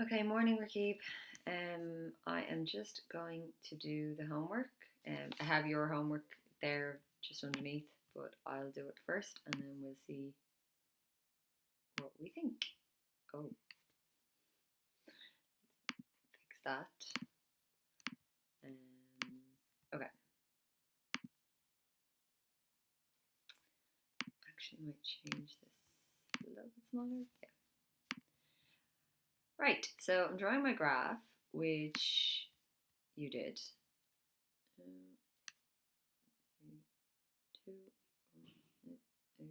Okay, morning, Rakib. I am just going to do the homework. I have your homework there just underneath, but I'll do it first and then we'll see what we think. Oh, fix that. Okay. Actually, I might change this a little bit smaller. Yeah. Right, so I'm drawing my graph, which you did. 2, 8,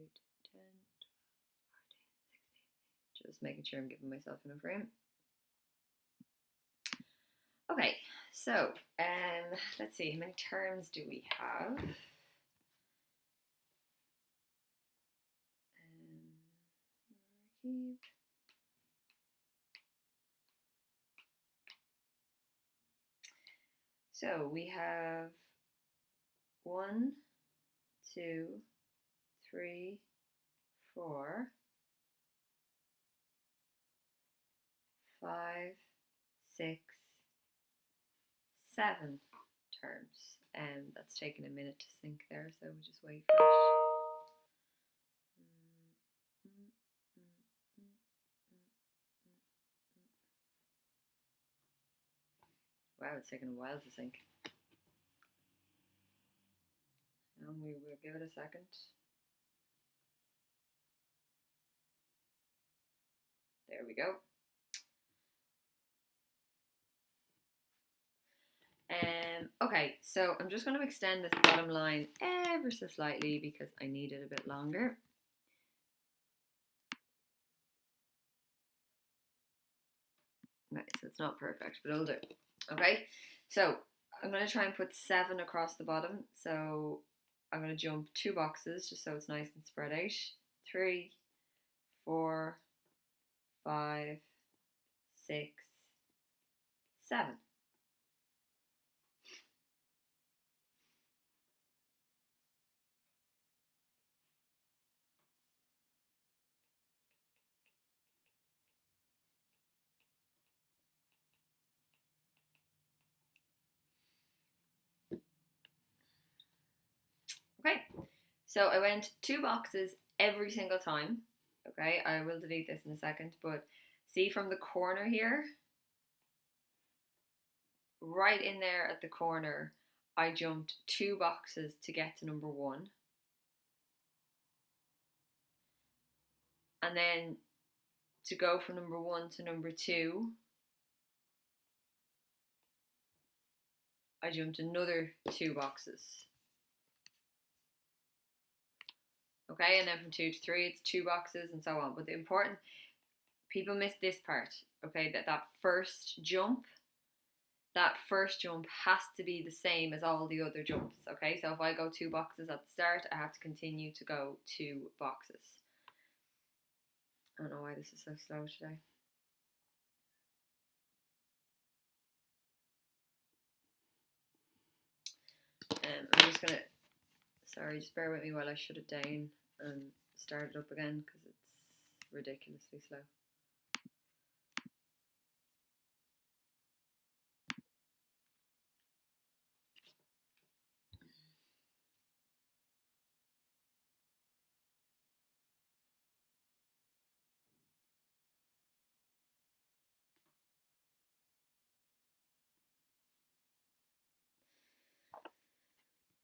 10, just making sure I'm giving myself enough room. Okay, so let's see, how many terms do we have? So we have 1, 2, 3, 4, 5, 6, 7 terms. And that's taken a minute to sync there, so we'll just wait for it. Wow, it's taken a while to sync. And we will give it a second. There we go. Okay, so I'm just going to extend this bottom line ever so slightly because I need it a bit longer. Okay, so it's not perfect, but it'll do. Okay, so I'm going to try and put 7 across the bottom. So I'm going to jump 2 boxes just so it's nice and spread out. 3, 4, 5, 6, 7. Okay, so I went 2 boxes every single time. Okay, I will delete this in a second, but see from the corner here, right in there at the corner, I jumped 2 boxes to get to number 1. And then to go from number 1 to number 2, I jumped another 2 boxes. Okay, and then from 2 to 3, it's 2 boxes and so on. But the important, people miss this part, okay, that first jump has to be the same as all the other jumps, okay? So if I go 2 boxes at the start, I have to continue to go 2 boxes. I don't know why this is so slow today. I'm just gonna, sorry, just bear with me while I shut it down and start it up again because it's ridiculously slow.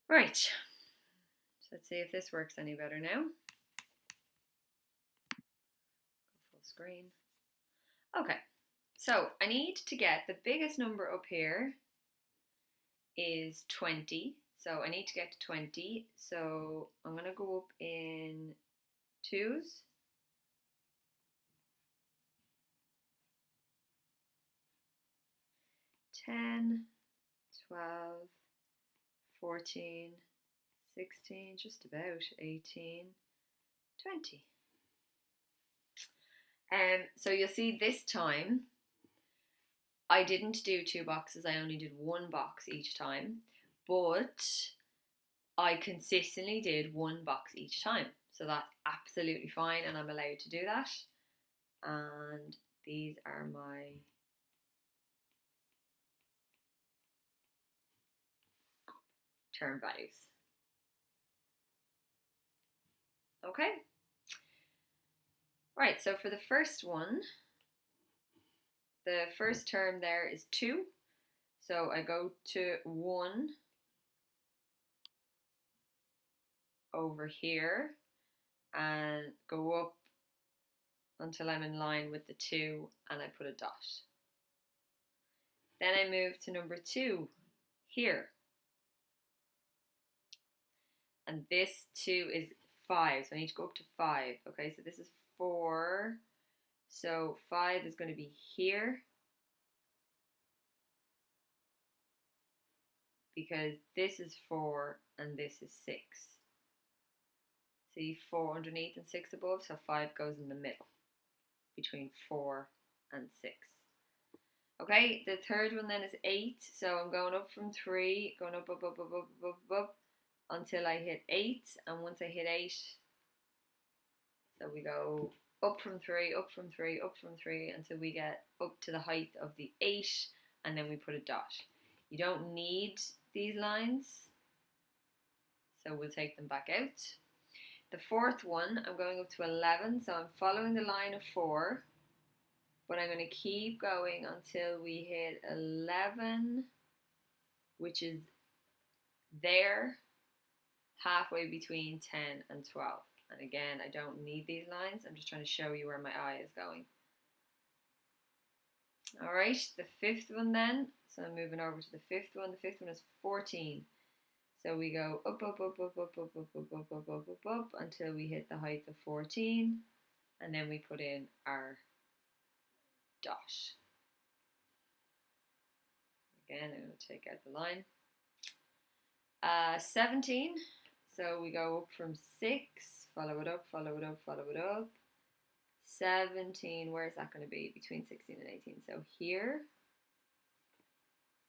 Right, so let's see if this works any better now. Full screen. Okay, so I need to get the biggest number up here is 20. So I need to get to 20. So I'm going to go up in 2s. 10, 12, 14, 16, just about 18, 20. So you'll see this time I didn't do 2 boxes, I only did 1 box each time, but I consistently did 1 box each time. So that's absolutely fine and I'm allowed to do that. And these are my term values. Okay. Right, so for the first one, the first term there is 2. So I go to 1 over here and go up until I'm in line with the 2 and I put a dot. Then I move to number 2 here. And this 2 is 5, so I need to go up to 5. Okay, so this is 4. So 5 is going to be here, because this is 4 and this is 6. See, 4 underneath and 6 above, so 5 goes in the middle between 4 and 6. Okay, the third one then is 8, so I'm going up from 3, going up, up, up, up, up, up, up, up until I hit 8, and once I hit 8, so we go up from 3, up from 3, up from 3 until we get up to the height of the 8, and then we put a dot. You don't need these lines, so we'll take them back out. The fourth one, I'm going up to 11, so I'm following the line of 4, but I'm going to keep going until we hit 11, which is there, halfway between 10 and 12. And again, I don't need these lines, I'm just trying to show you where my eye is going. Alright, the fifth one then, so I'm moving over to the fifth one. The fifth one is 14. So we go up, up, up, up, up, up, up, up, up, up, up, up, up until we hit the height of 14, and then we put in our dot. Again, I'm going to take out the line. 17, so we go up from 6, follow it up, follow it up, follow it up. 17, where is that going to be? Between 16 and 18. So here,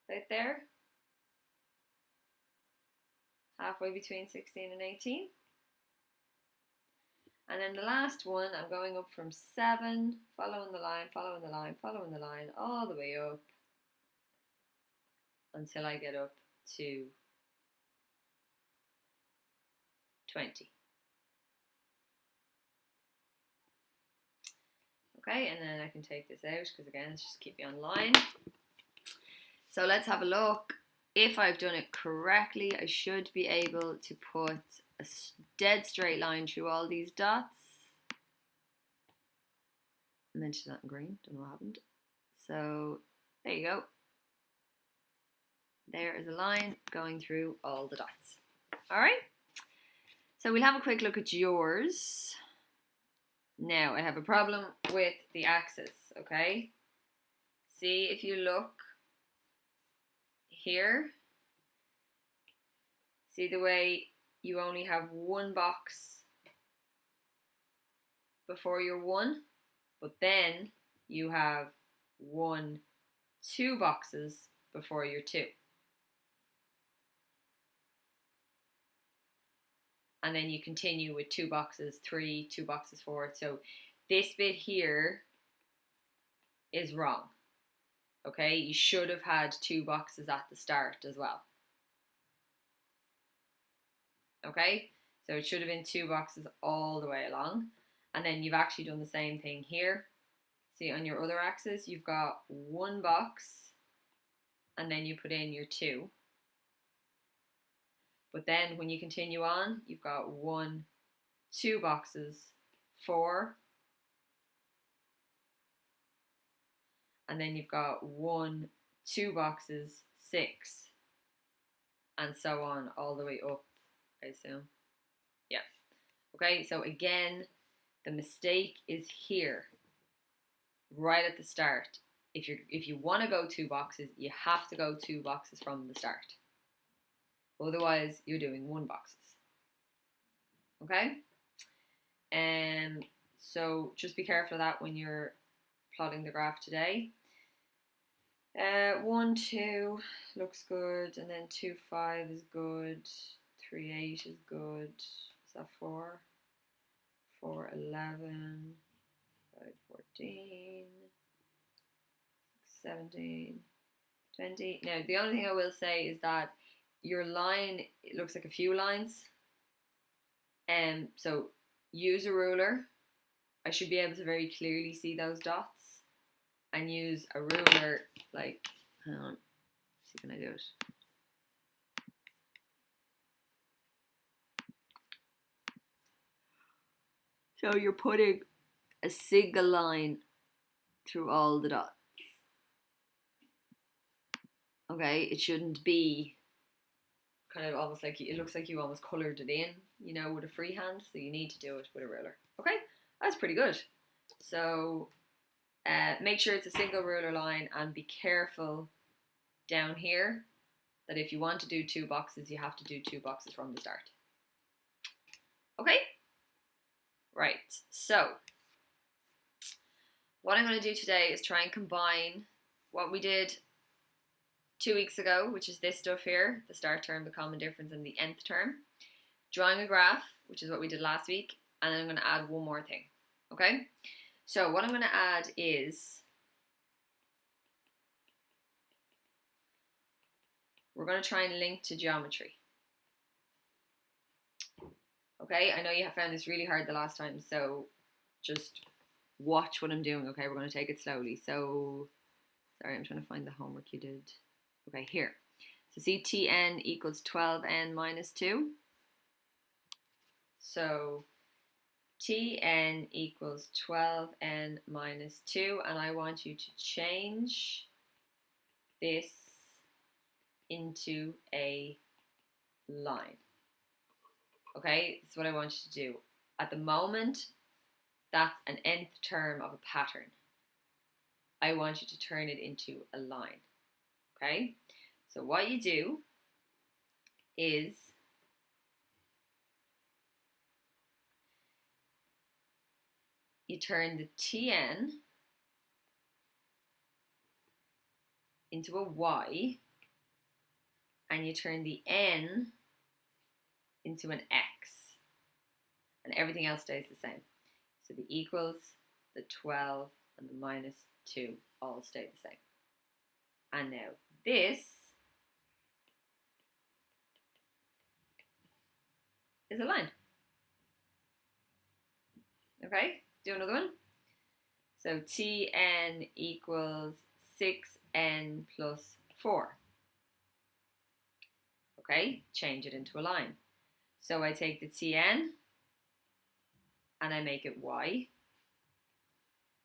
right there, halfway between 16 and 18. And then the last one, I'm going up from 7, following the line, following the line, following the line, all the way up until I get up to 20. Okay, and then I can take this out because again, it's just keep me on line. So let's have a look. If I've done it correctly, I should be able to put a dead straight line through all these dots. I mentioned that in green, don't know what happened. So there you go. There is a line going through all the dots. All right. So we'll have a quick look at yours. Now I have a problem with the axis, okay? See, if you look here, see the way you only have one box before your 1, but then you have 2 boxes before your 2. And then you continue with 2 boxes, 3, 2 boxes forward. So this bit here is wrong. Okay, you should have had 2 boxes at the start as well. Okay, so it should have been 2 boxes all the way along. And then you've actually done the same thing here. See, on your other axis, you've got 1 box, and then you put in your 2. But then when you continue on, you've got 2 boxes, 4, and then you've got 2 boxes, 6, and so on all the way up, I assume. Yeah. Okay, so again, the mistake is here, right at the start. If you want to go 2 boxes, you have to go 2 boxes from the start. Otherwise, you're doing 1 boxes. Okay? And so just be careful of that when you're plotting the graph today. 1, 2 looks good, and then 2, 5 is good, 3, 8 is good. Is that 4? 4, 11, 5, 14. 17, 20. Now, the only thing I will say is that your line, it looks like a few lines. So use a ruler. I should be able to very clearly see those dots. And use a ruler, like, hang on, see, can I do it? So you're putting a single line through all the dots. Okay, it shouldn't be kind of almost like, it looks like you almost coloured it in, you know, with a free hand, so you need to do it with a ruler. Okay, that's pretty good. So make sure it's a single ruler line, and be careful down here that if you want to do 2 boxes, you have to do 2 boxes from the start. Okay? Right, so what I'm going to do today is try and combine what we did 2 weeks ago, which is this stuff here, the start term, the common difference, and the nth term. Drawing a graph, which is what we did last week, and then I'm going to add one more thing. Okay? So what I'm going to add is, we're going to try and link to geometry. Okay, I know you have found this really hard the last time, so just watch what I'm doing, okay? We're going to take it slowly. So, sorry, I'm trying to find the homework you did. Okay, here. So see, Tn equals 12n minus 2. So Tn equals 12n minus 2, and I want you to change this into a line. Okay, that's what I want you to do. At the moment, that's an nth term of a pattern. I want you to turn it into a line. Okay, so what you do is you turn the Tn into a y, and you turn the n into an x, and everything else stays the same. So the equals, the 12, and the minus 2 all stay the same. And now this is a line. Okay, do another one. So Tn equals 6n plus 4. Okay, change it into a line. So I take the Tn and I make it y.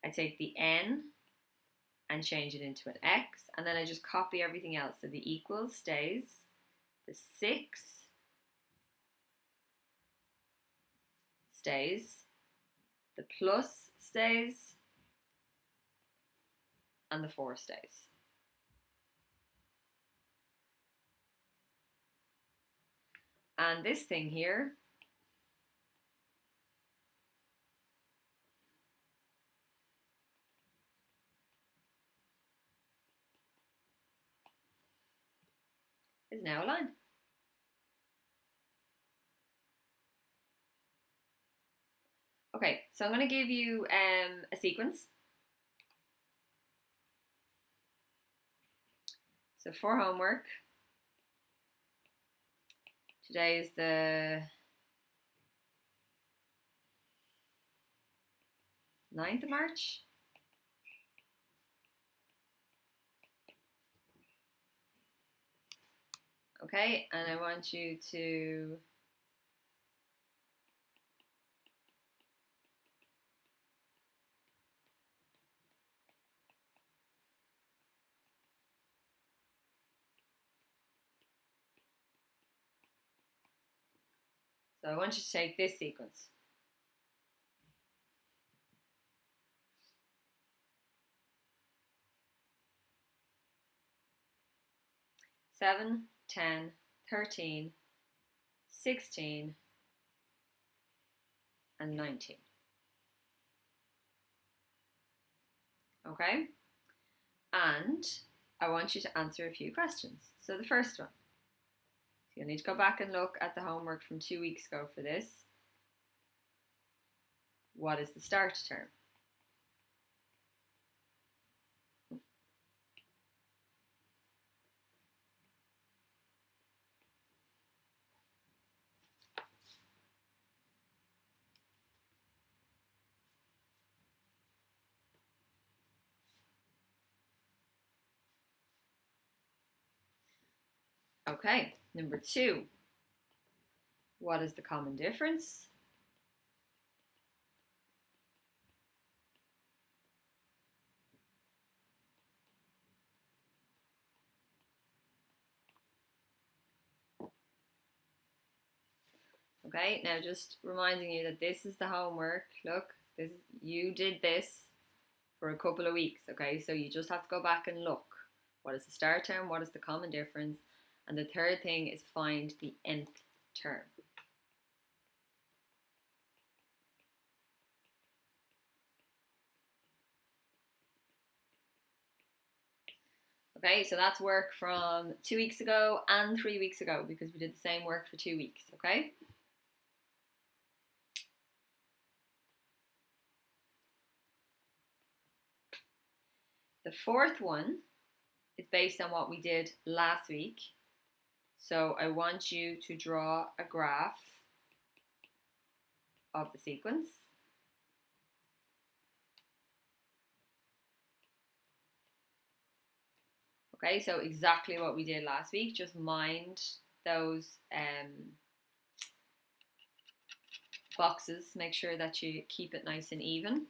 I take the n and change it into an x, and then I just copy everything else. So the equals stays, the 6 stays, the plus stays, and the 4 stays. And this thing here is now a line. Okay, so I'm going to give you a sequence. So for homework, today is the 9th of March. Okay, and I want you to take this sequence. Seven, 10, 13, 16, and 19. Okay? And I want you to answer a few questions. So the first one, so you'll need to go back and look at the homework from 2 weeks ago for this. What is the start term? Okay, number 2. What is the common difference? Okay, now just reminding you that this is the homework. Look, you did this for a couple of weeks, okay? So you just have to go back and look. What is the start term? What is the common difference? And the third thing is find the nth term. Okay, so that's work from 2 weeks ago and 3 weeks ago because we did the same work for 2 weeks, okay? The fourth one is based on what we did last week. So I want you to draw a graph of the sequence. Okay, so exactly what we did last week, just mind those boxes, make sure that you keep it nice and even.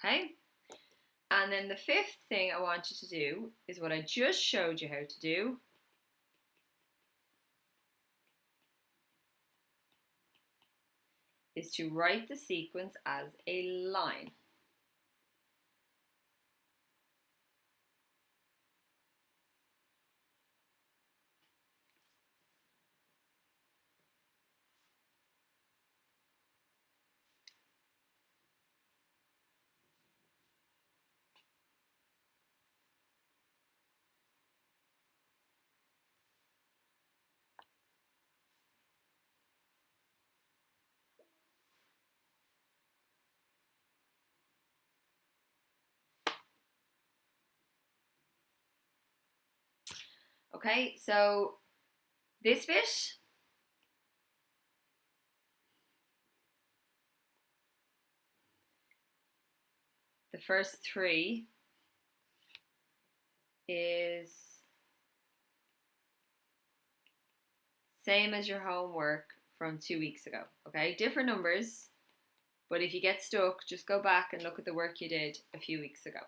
Okay, and then the fifth thing I want you to do is what I just showed you how to do. Is to write the sequence as a line. Okay, so this bit, the first 3 is same as your homework from 2 weeks ago, okay? Different numbers, but if you get stuck, just go back and look at the work you did a few weeks ago,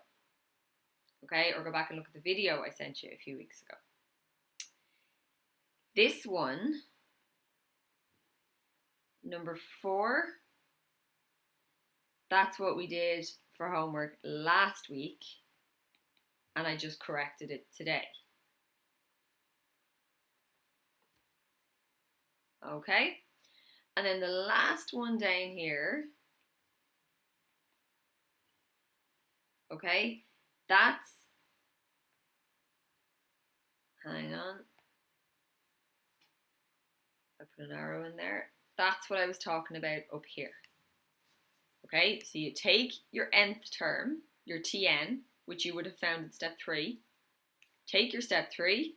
okay? Or go back and look at the video I sent you a few weeks ago. This one, number 4, that's what we did for homework last week, and I just corrected it today. Okay, and then the last one down here, okay, that's, hang on, I put an arrow in there, that's what I was talking about up here. Okay, so you take your nth term, your Tn, which you would have found in step 3, take your step 3,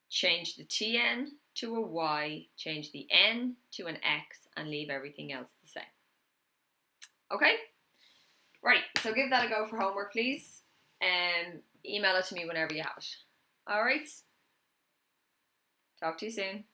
change the Tn to a Y, change the N to an X, and leave everything else the same. Okay? Right, so give that a go for homework, please. Email it to me whenever you have it. Alright? Talk to you soon.